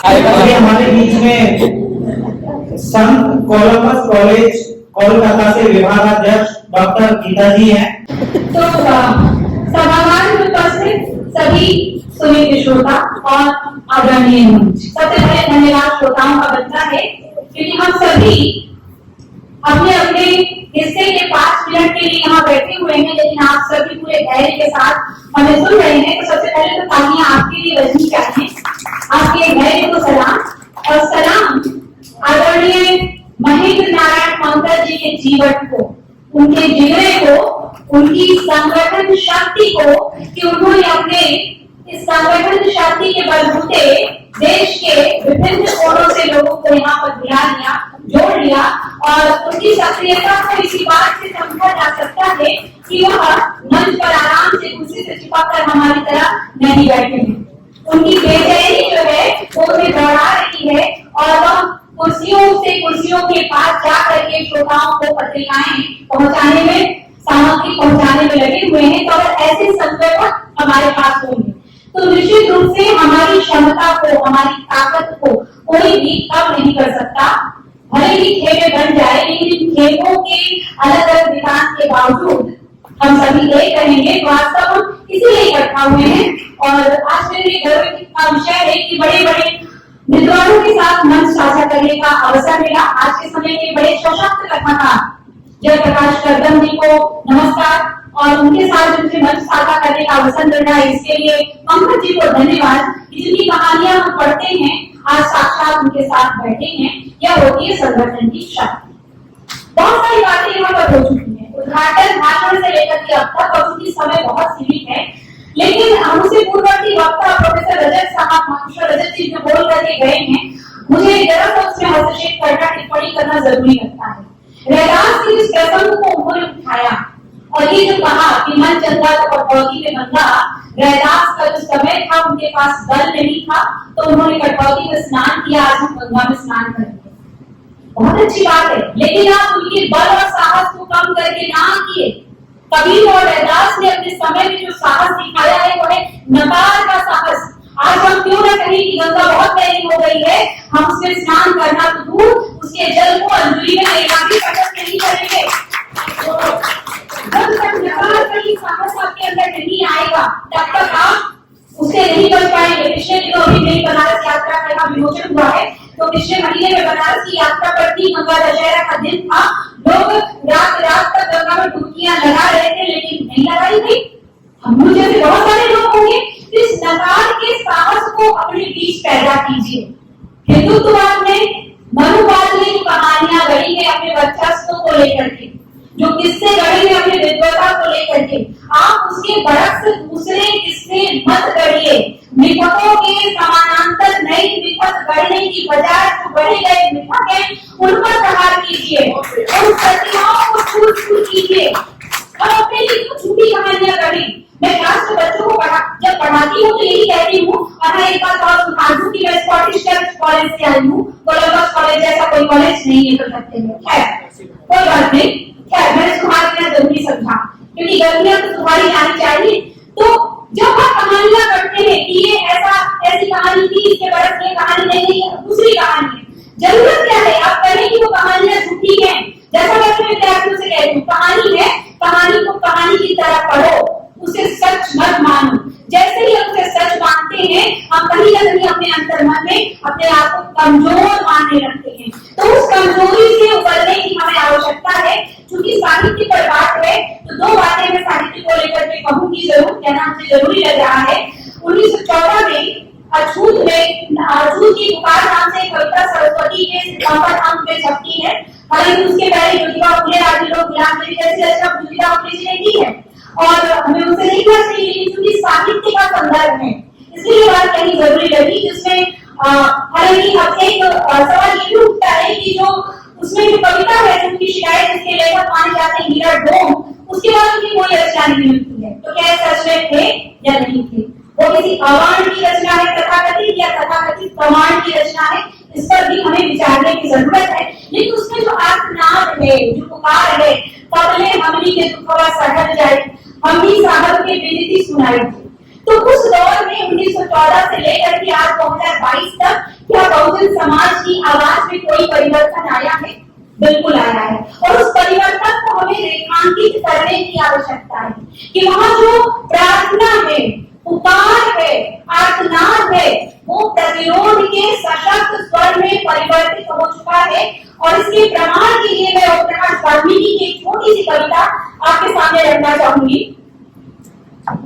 अभी हमारे बीच में संत कोलंबस कॉलेज कोलकाता से विभागाध्यक्ष डॉक्टर गीता जी हैं। तो सभागार में उपस्थित सभी सुनील श्रोता और आदरणीय मंच, सबसे पहले धन्यवाद श्रोताओं का बनता है क्योंकि हम सभी अपने अपने हिस्से के 5 मिनट के लिए यहाँ बैठे हुए हैं, लेकिन आप सभी पूरे धैर्य के साथ हमें सुन रहे हैं। तो सबसे पहले तो तालियां आपके लिए बजनी चाहिए, आपके धैर्य को सलाम। और सलाम आदरणीय महेंद्र नारायण मंगल जी के जीवन को, उनके जिगरे को, उनकी संगठन शक्ति को कि उन्होंने अपने इस संगठन शक्ति के बलबूते देश के विभिन्न कोनों से लोगों को यहाँ पर बुला लिया, जोड़ लिया। और उनकी सक्रियता को इसी बात से समझा जा सकता है कि वह मंच पर आराम से कुर्सी से चिपक कर हमारी तरह नहीं बैठे हैं। उनकी बेचैनी जो है वो उन्हें दौड़ा रही है और वह कुर्सियों से कुर्सियों के पास जा करके श्रोताओं को पत्रिकाएं पहुंचाने में, सामग्री पहुंचाने में लगे हुए हैं। तो अगर ऐसे संगठन हमारे पास होंगे तो निश्चित रूप से हमारी क्षमता को, हमारी ताकत को कोई भी कम नहीं कर सकता। भले ही खेमे बन जाए, लेकिन इन खेमों के अलग अलग विकास के बावजूद हम सभी एक रहेंगे। वास्तव हम इसीलिए इकट्ठा हुए हैं। और आज मेरे गर्व का विषय है कि बड़े बड़े विद्वानों के साथ मंच साझा करने का अवसर मिला। आज के समय के बड़े सशक्त कथाकार जयप्रकाश करदम जी को नमस्कार, और उनके साथ जिनसे मंच साझा करने का अवसर मिल रहा है इसके लिए पंकज जी को धन्यवाद। जिनकी कहानियां हम पढ़ते हैं, आज साक्षात उनके साथ बैठे हैं। यह होती है संगठन की शक्ति। बहुत सारी बातें यहाँ पर हो चुकी है, उद्घाटन भाषण से लेकर के अब तक, और उनकी समय बहुत सीमित है। लेकिन हमसे पूर्ववर्ती वक्ता प्रोफेसर रजत साहब, मास्टर रजत जी जो बोल करके गए हैं, मुझे जरा सा उसमें हस्तक्षेप करना, टिप्पणी करना जरूरी लगता है। रैदास के इस प्रसंग को उन्होंने उठाया और ये जो कहा कि मन चंदा तो कटौती में बंधा, रैदास का जो समय था उनके पास बल नहीं था तो उन्होंने कटौती में स्नान किया, आज हम गंगा में स्नान करेंगे। बहुत अच्छी बात है, लेकिन आप उनके बल और साहस को कम करके ना किए। कबीर और रैदास ने अपने समय में जो साहस दिखाया है वो है नकार का साहस। आज हम क्यों न कहें कि गंगा बहुत पहली हो गई है, हम उसमें स्नान करना तो दूर, उसके जल को अंजलि में लेना भी पसंद नहीं करेंगे। जब तक नकार का ही साहस आपके अंदर नहीं आएगा तब तक आप उससे नहीं बच पाएंगे। पिछले दिनों अभी नई बनारस यात्रा का विमोचन हुआ है, तो पिछले महीने में बनारस की यात्रा पर थी, गंगा दशहरा का दिन था। लोग रात रात तक गंगा में डुबकियां लगा रहे थे, लेकिन नहीं लगाई गई। हम जैसे बहुत सारे लोग होंगे। इस नकार के साहस को अपने बीच पैदा कीजिए। हिंदुत्ववाद में, मनुवाद में जो कहानियां गढ़ी है अपने वर्चस्व को लेकर के, जो किस्से गढ़े हैं अपने विद्वता को लेकर के, आप उसके बरक्स दूसरे किस्से मत गढ़िए। मिथकों के समानांतर नई मिथक गढ़ने की बजाय जो गढ़े गए मिथक है उन पर प्रहार कीजिए, उन प्रतिमाओं को छूट कीजिए और अपने लिए झूठी कहानियां गढ़ी। मैं क्लास में बच्चों को जब पढ़ाती हूँ तो यही कहती हूँ, और मैं एक बात और सुना दूं कि मैं स्कॉटिश चर्च कॉलेज से आई हूँ, कोलंबस कॉलेज जैसा कोई कॉलेज नहीं है कलकत्ते में। खैर कोई बात नहीं, खैर मैंने सुधार देना जरूरी समझा क्योंकि गलतियां तो सुधारी जानी चाहिए। तो जब आप कहानियां करते हैं कि ये ऐसी कहानी थी, इसके बरस ये कहानी नहीं है, दूसरी कहानी है, जरूरत क्या है आप कहें कि वो कहानियां झूठी हैं। जैसा मैं अपने विद्यार्थियों से कहती हूँ, कहानी है, कहानी को कहानी की तरह पढ़ो, उसे सच मत मानो। जैसे ही हम उसे सच मानते हैं, हम कहीं न कहीं अपने अंतर्मन में अपने आप को कमजोर मानने लगते हैं। तो उस कमजोरी से उबरने की हमें आवश्यकता है। क्योंकि साहित्य पर बात है तो 2 बातें मैं साहित्य को लेकर के कहूंगी, जरूर कहना मुझे जरूरी लग रहा है। 1914 में अछूत की पुकार नाम से कविता सरस्वती के सितंबर अंक में छपती है। हालांकि उसके पहले ज्योतिबा फुले आदि लोग गुलाम नबी जैसी रचना ज्योतिबा फुले जी ने की है और हमें उसे नहीं कहना चाहिए क्योंकि साहित्य का संदर्भ है, इसलिए बात कहनी जरूरी लगी। जिसमें हालांकि अब एक सवाल ये भी उठता है कि जो उसमें जो कविता है, जिनकी शिकायत इसके लेखक माने जाते हैं हीरा डोम, उसके बाद उनकी कोई रचना नहीं मिलती है। तो क्या सच में थे या नहीं थे? वो किसी अवाण की रचना है तथाकथित, या तथाकथित प्रमाण की रचना है? इस पर भी हमें विचारने की जरूरत है। लेकिन उसमें जो आर्तनाद है, जो पुकार है, कबले हमनी के दुखवा सहल जाए, हम भी साहब के विनती सुनाई थी। तो उस दौर में 1914 से लेकर के आज 2022 तक क्या बहुजन समाज की आवाज में कोई परिवर्तन आया है? बिल्कुल आया है। और उस परिवर्तन को हमें रेखांकित करने की आवश्यकता है कि वहां जो प्रार्थना है, पुकार है, आर्तनाद है, वो प्रतिरोध के सशक्त स्वर में परिवर्तित हो चुका है। और इसके प्रमाण के लिए मैं ओमप्रकाश वाल्मीकि की एक छोटी सी कविता आपके सामने रखना चाहूंगी।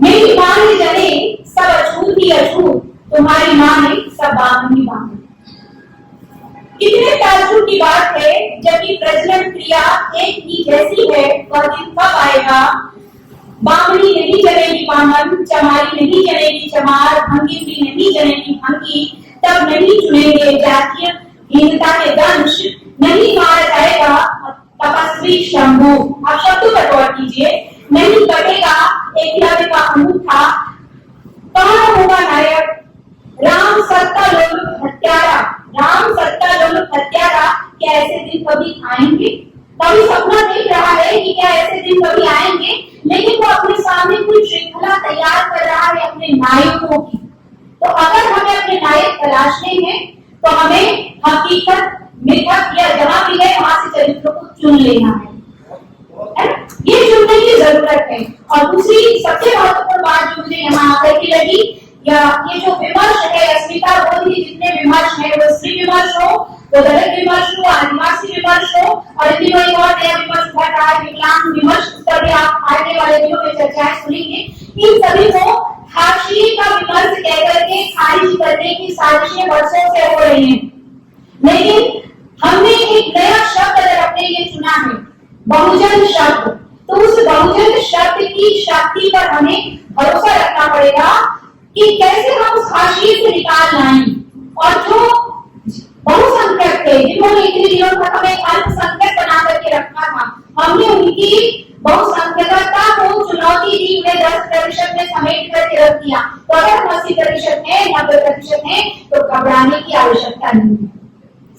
मेरी माँ ने जने सब अछूत ही अछूत, तुम्हारी माँ ने सब बांधनी बांधी। कितने ताज्जुब की बात है, जबकि प्रजनन क्रिया एक ही जैसी है, वह दिन कब आएगा? बामनी नहीं जलेगी बामन, चमारी नहीं जलेगी चमार, भंगी भी नहीं जलेगी भंगी, तब नहीं चुनेंगे जातीय हीनता के दंश, नहीं मारा जाएगा तपस्वी शंभु। आप शब्दों पर गौर कीजिए। नहीं कटेगा एकलव्य का अंगूठा, कौन होगा नायक? राम सत्ता लोलुप हत्यारा, राम सत्ता लोलुप हत्यारा। क्या ऐसे दिन कभी आएंगे? कभी सपना देख रहा है कि क्या ऐसे दिन कभी आएंगे, लेकिन वो अपने सामने कुछ श्रृंखला तैयार कर रहा है अपने नायकों की। तो अगर हमें अपने नायक तलाशने हैं तो हमें हकीकत, मिथक या जहां भी है वहां से चरित्रों को चुन लेना है। ये चुनने की जरूरत है। और दूसरी सबसे महत्वपूर्ण बात जो मुझे यहाँ आकर के लगी, या ये जो विमर्श है, अस्मिता बोधी जितने विमर्श है, वो स्त्री विमर्श हो, वो दलित विमर्श हो, आदिवासी विमर्श हो, और इन दिनों एक और नया विमर्श उभर रहा है, विकलांग विमर्श। उस पर भी आप आगे वाले दिनों में चर्चाएं सुनेंगे। इन सभी को हाशिए का विमर्श कहकर के खारिज करने की साजिशें वर्षों से हो रही हैं। लेकिन हमने एक नया शब्द अगर अपने लिए चुना है, बहुजन शब्द, तो उस बहुजन शब्द की शक्ति पर हमें भरोसा रखना पड़ेगा कि कैसे हम उस हाशिए से निकाल लाएं। और जो बहुसंख्यक थे, जिन्होंने इतने दिनों तक हमें अल्पसंख्यक बना करके रखा था, हमने उनकी बहुसंख्यकता को चुनौती दी, उन्हें 10% में समेट करके रख दिया। तो अगर हम 80% है, 90% है, तो घबराने की आवश्यकता नहीं है।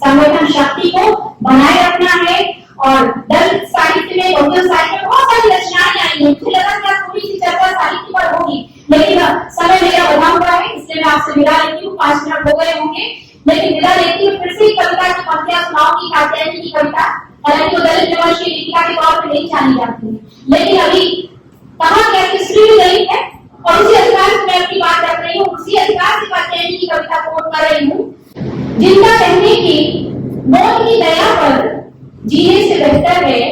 संगठन शक्ति को बनाए रखना है। और दलित साहित्य में, बहुजन साहित्य में बहुत सारी रचनाएं आई हैं। मुझे लगा कि थोड़ी सी चर्चा साहित्य पर होगी, लेकिन समय मेरा बधा हुआ है, इसलिए मैं आपसे विदा लेती हूँ। 5 मिनट हो गए होंगे, लेकिन विदा लेती हूँ। फिर से कविता की पंक्तियां सुनाऊंगी, कात्यायनी की कविता। हालांकि वो दलित विमर्श की लेखिका के तौर पर नहीं जानी जाती है, लेकिन अभी कहा गया कि स्त्री भी दलित है, और उसी अधिकार से मैं अपनी बात रख रही हूँ, उसी अधिकार से कात्यायनी की कविता कोट कर रही हूँ। जिंदा रहने की मौत की दया पर जीने से बेहतर है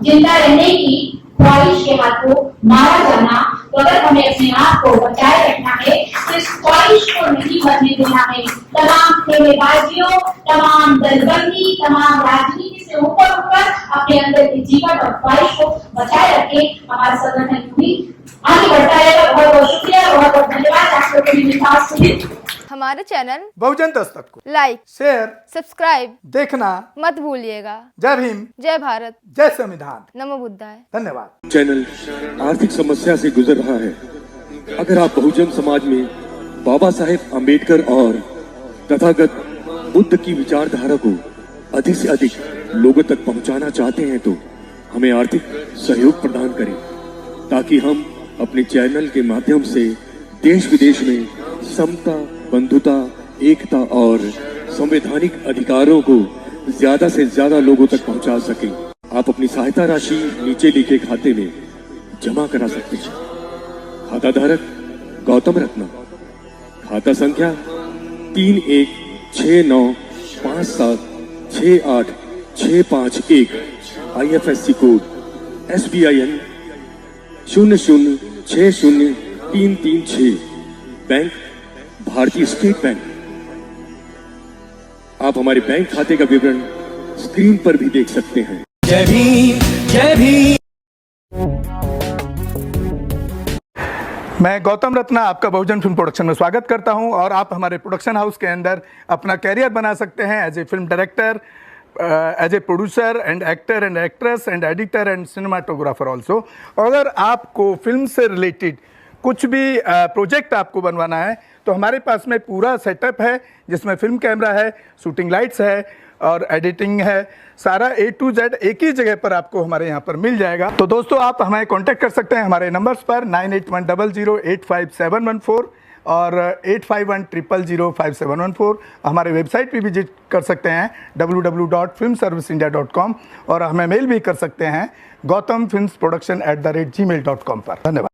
जिंदा रहने की ख्वाहिश के हाथों मारा जाना। तो अगर हमें अपने आप को बचाए रखना है तो इस ख्वाहिश को नहीं मरने देना है। तमाम खेलेबाजियों, तमाम दलबंदी, तमाम राजनीति से ऊपर उठकर अपने अंदर के जीवन और ख्वाहिश को बचाए रखे। हमारा संगठन भी आगे बढ़ता रहेगा। बहुत बहुत शुक्रिया, बहुत बहुत धन्यवाद। आप लोगों ने विश्वास सुने। हमारे चैनल बहुजन दस्तक को लाइक, शेयर, सब्सक्राइब देखना मत भूलिएगा। जय भीम, जय भारत, जय संविधान, नमो बुद्धाय। धन्यवाद। चैनल आर्थिक समस्या से गुजर रहा है। अगर आप बहुजन समाज में बाबा साहेब अम्बेडकर और तथागत बुद्ध की विचारधारा को अधिक से अधिक लोगों तक पहुंचाना चाहते हैं तो हमें आर्थिक सहयोग प्रदान करें, ताकि हम अपने चैनल के माध्यम से देश विदेश में समता, बंधुता, एकता और संवैधानिक अधिकारों को ज्यादा से ज्यादा लोगों तक पहुंचा सकें। आप अपनी सहायता राशि नीचे लिखे खाते में जमा करा सकते हैं। खाता धारक गौतम रत्ना, खाता संख्या 316957686551, IFSC कोड SBIN 0060336, बैंक भारतीय स्टेट बैंक। आप हमारे बैंक खाते का विवरण स्क्रीन पर भी देख सकते हैं। जय भीम, जय भीम। मैं गौतम रत्ना आपका बहुजन फिल्म प्रोडक्शन में स्वागत करता हूं, और आप हमारे प्रोडक्शन हाउस के अंदर अपना कैरियर बना सकते हैं as a film director, as a producer and actor and actress and editor and cinematographer also. अगर आपको फिल्म से रिलेटेड कुछ भी प्रोजेक्ट आपको बनवाना है तो हमारे पास में पूरा सेटअप है, जिसमें फिल्म कैमरा है, शूटिंग लाइट्स है और एडिटिंग है। सारा A to Z एक ही जगह पर आपको हमारे यहाँ पर मिल जाएगा। तो दोस्तों, आप हमें कांटेक्ट कर सकते हैं हमारे नंबर्स पर 9810085714, और 8510005714 हमारे वेबसाइट पे विजिट कर सकते हैं www.filmserviceindia.com और हमें मेल भी कर सकते हैं gautamfilmsproduction@gmail.com पर। धन्यवाद।